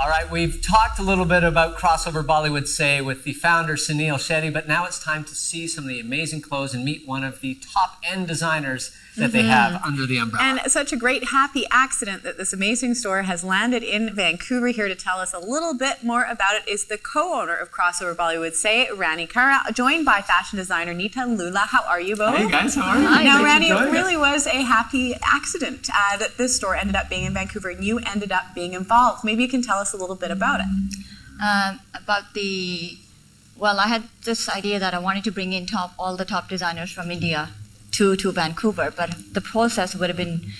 All right, we've talked a little bit about Crossover Bollywood Say with the founder, Sunil Shetty, but now it's time to see some of the amazing clothes and meet one of the top-end designers that they have under the umbrella. And such a great happy accident that this amazing store has landed in Vancouver. Here to tell us a little bit more about it is the co-owner of Crossover Bollywood Say, Rani Kara, joined by fashion designer Nita and Lula. How are you both? Hey guys, how are you? Hi. Now, Rani, it really was a happy accident that this store ended up being in Vancouver and you ended up being involved. Maybe you can tell us a little bit about it. Well, I had this idea that I wanted to bring in all the top designers from India to Vancouver, but the process would have been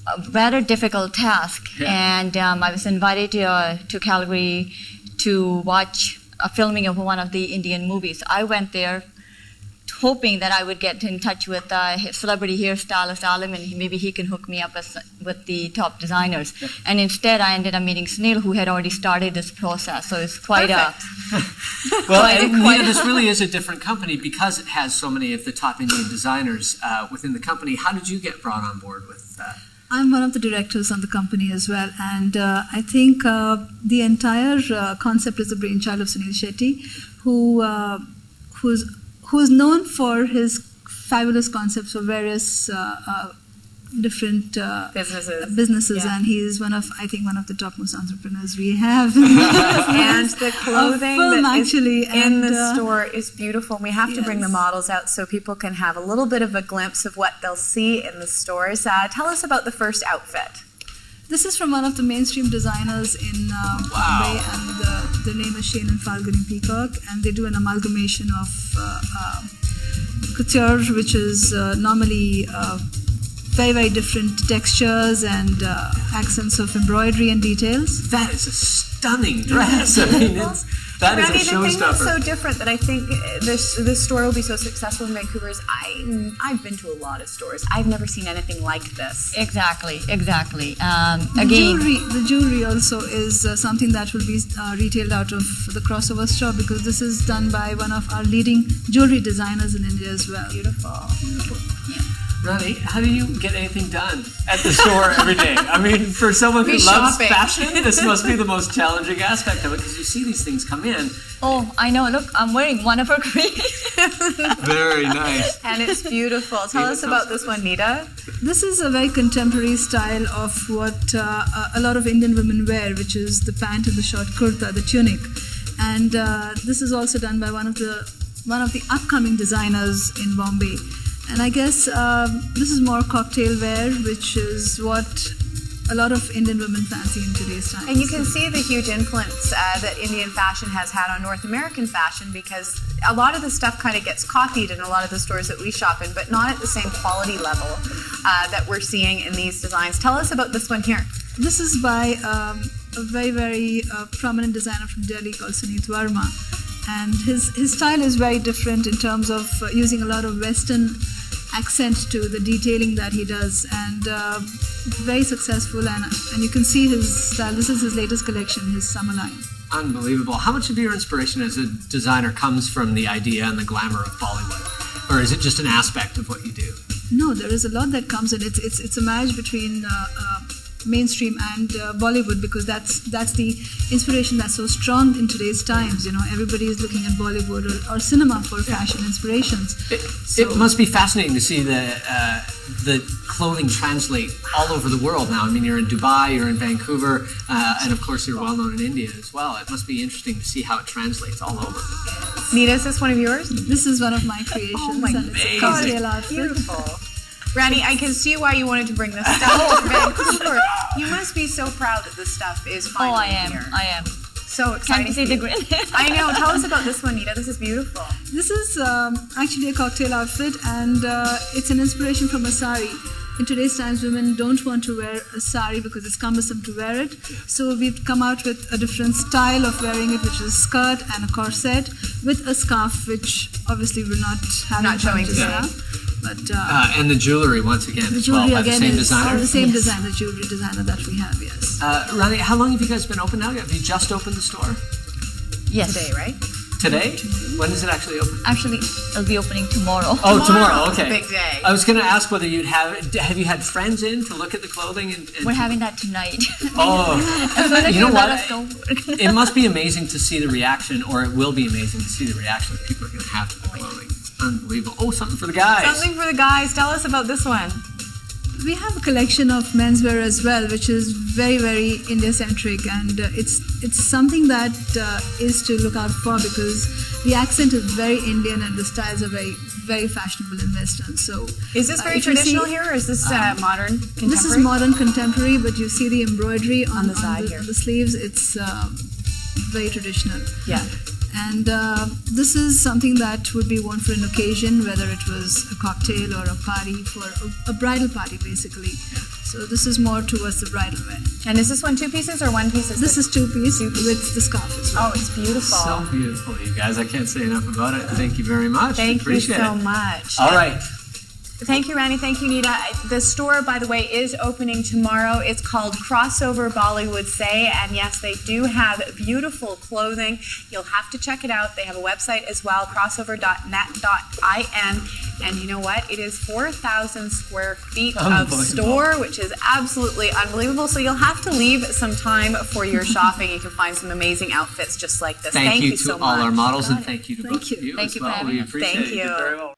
a rather difficult task. Yeah. And I was invited to Calgary to watch a filming of one of the Indian movies. I went there hoping that I would get in touch with celebrity hairstylist Alim, and maybe he can hook me up with the top designers. Yep. And instead, I ended up meeting Sunil, who had already started this process. So it's quite Nita, this really is a different company because it has so many of the top Indian designers within the company. How did you get brought on board with that? I'm one of the directors on the company as well, and I think the entire concept is the brainchild of Sunil Shetty, who's known for his fabulous concepts for various different businesses, yeah. And he's one of the topmost entrepreneurs we have. And the clothing in the store is beautiful. We have to bring the models out so people can have a little bit of a glimpse of what they'll see in the stores. Tell us about the first outfit. This is from one of the mainstream designers in Bombay, and their name is Shane and Falguni Peacock, and they do an amalgamation of couture, which is normally very, very different textures and accents of embroidery and details. That is a stunning dress. I mean, that is a showstopper. The thing that's so different that I think this store will be so successful in Vancouver is I've been to a lot of stores. I've never seen anything like this. Exactly. The jewelry also is something that will be retailed out of the Crossover store, because this is done by one of our leading jewelry designers in India as well. Beautiful. Yeah. Rani, how do you get anything done at the store every day? I mean, for someone who loves fashion, this must be the most challenging aspect of it, because you see these things come in. Oh, I know. Look, I'm wearing one of her creations. Very nice. And it's beautiful. Tell us about this one, Nita. This is a very contemporary style of what a lot of Indian women wear, which is the pant and the short kurta, the tunic. And this is also done by one of the upcoming designers in Bombay. And I guess this is more cocktail wear, which is what a lot of Indian women fancy in today's time. And you can see the huge influence that Indian fashion has had on North American fashion, because a lot of the stuff kind of gets copied in a lot of the stores that we shop in, but not at the same quality level that we're seeing in these designs. Tell us about this one here. This is by a very, very prominent designer from Delhi called Suneet Verma. And his style is very different in terms of using a lot of Western accent to the detailing that he does, and very successful, and you can see his style. This is his latest collection, his summer line. Unbelievable. How much of your inspiration as a designer comes from the idea and the glamour of Bollywood? Or is it just an aspect of what you do? No, there is a lot that comes in. It's a marriage between mainstream and Bollywood, because that's the inspiration that's so strong in today's times. You know, everybody is looking at Bollywood or cinema for fashion inspirations. It must be fascinating to see the clothing translate all over the world now. I mean, you're in Dubai, you're in Vancouver, and of course you're well known in India as well. It must be interesting to see how it translates all over. Nita, is this one of yours? This is one of my creations. Oh my and it's a cocktail outfit. Beautiful. Rani, I can see why you wanted to bring this stuff to Vancouver. You must be so proud that this stuff is finally here. I am. So exciting. Can you see the grin? I know. Tell us about this one, Nita. This is beautiful. This is actually a cocktail outfit, and it's an inspiration from a sari. In today's times, women don't want to wear a sari because it's cumbersome to wear it. So we've come out with a different style of wearing it, which is a skirt and a corset with a scarf, which obviously we're not showing today now. But and the jewelry once again as well by the same designer. The same designer, jewelry designer that we have. Yes. Rani, how long have you guys been open now? Have you just opened the store? Yes. Today, right? Today? When is it actually open? Actually, it'll be opening tomorrow. Oh, tomorrow. Okay. Big day. I was going to ask whether have you had friends in to look at the clothing and We're having that tonight. oh, As soon as you know let what? us know. It must be amazing to see the reaction, or it will be amazing to see the reaction that people are going to have to the clothing. It's unbelievable. Oh, something for the guys. Something for the guys. Tell us about this one. We have a collection of menswear as well, which is very, very India-centric, and it's something that is to look out for because the accent is very Indian and the styles are very, very fashionable in Western. So, Is this very if you traditional see- here, or is this modern, contemporary? This is modern contemporary, but you see the embroidery on the side here. on the sleeves. It's very traditional. Yeah. And this is something that would be worn for an occasion, whether it was a cocktail or a party, for a bridal party, basically. So this is more towards the bridal wear. And is this one two pieces or one piece? This is two-piece with the scarf as well. Oh, it's beautiful. So beautiful, you guys. I can't say enough about it. Thank you very much. Thank you Appreciate so it. much. All right. Thank you, Rani. Thank you, Nita. The store, by the way, is opening tomorrow. It's called Crossover Bollywood Say, and yes, they do have beautiful clothing. You'll have to check it out. They have a website as well, crossover.net.in, and you know what? It is 4,000 square feet of Unbelievable. store, which is absolutely unbelievable. So you'll have to leave some time for your shopping. You can find some amazing outfits just like this. Thank you so to all much. our models, and Got it. thank you to Thank both you. of you Thank as you for well. having We us. appreciate Thank it. You did you. very well.